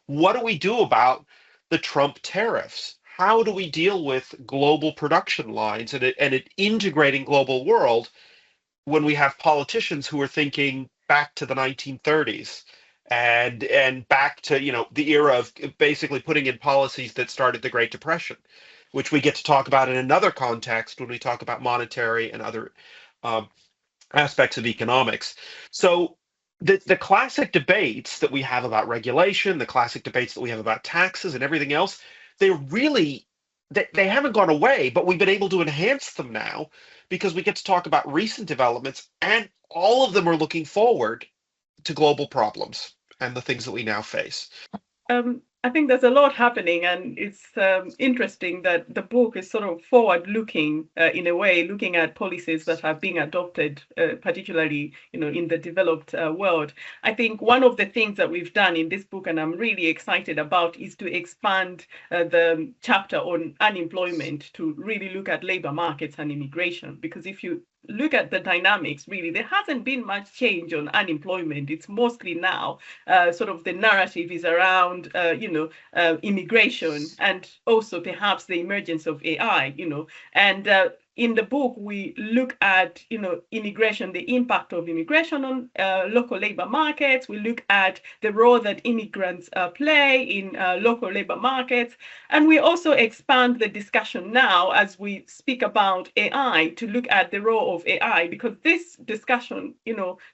What do we do about the Trump tariffs? How do we deal with global production lines and an integrating global world when we have politicians who are thinking back to the 1930s and back to, the era of basically putting in policies that started the Great Depression, which we get to talk about in another context when we talk about monetary and other um, aspects of economics. So the classic debates that we have about regulation, the classic debates that we have about taxes and everything else, they really they haven't gone away, but we've been able to enhance them now because we get to talk about recent developments, and all of them are looking forward to global problems and the things that we now face. I think there's a lot happening, and it's interesting that the book is sort of forward-looking in a way, looking at policies that are being adopted, particularly, in the developed world. I think one of the things that we've done in this book, and I'm really excited about, is to expand the chapter on unemployment to really look at labor markets and immigration. Because if you look at the dynamics, really, there hasn't been much change on unemployment. It's mostly now sort of the narrative is around, immigration, and also perhaps the emergence of AI, and in the book, we look at, immigration, the impact of immigration on local labor markets. We look at the role that immigrants play in local labor markets. And we also expand the discussion now as we speak about AI to look at the role of AI, because this discussion,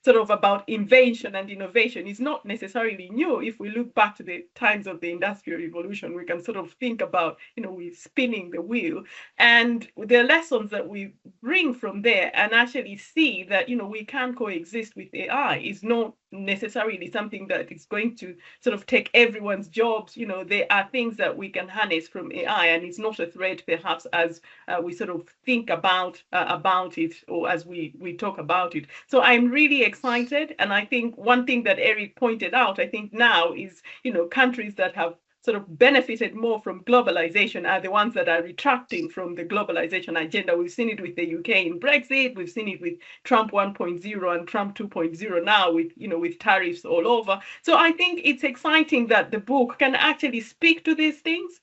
sort of about invention and innovation is not necessarily new. If we look back to the times of the Industrial Revolution, we can sort of think about, we're spinning the wheel, and the lessons that we bring from there and actually see that, we can coexist with AI is not necessarily something that is going to sort of take everyone's jobs. There are things that we can harness from AI, and it's not a threat perhaps as we sort of think about it, or as we talk about it. So I'm really excited, and I think one thing that Eric pointed out, I think now is, countries that have sort of benefited more from globalization are the ones that are retracting from the globalization agenda. We've seen it with the UK in Brexit. We've seen it with Trump 1.0 and Trump 2.0 now with tariffs all over. So I think it's exciting that the book can actually speak to these things.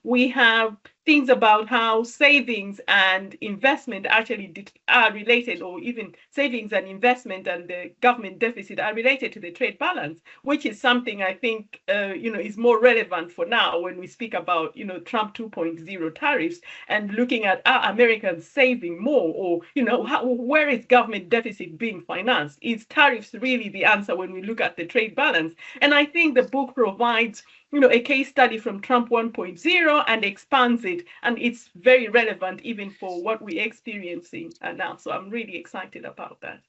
We have things about how savings and investment actually are related, or even savings and investment and the government deficit are related to the trade balance, which is something I think is more relevant for now when we speak about Trump 2.0 tariffs and looking at are Americans saving more, or where is government deficit being financed? Is tariffs really the answer when we look at the trade balance? And I think the book provides a case study from Trump 1.0 and expands it. And it's very relevant even for what we're experiencing now. So I'm really excited about that.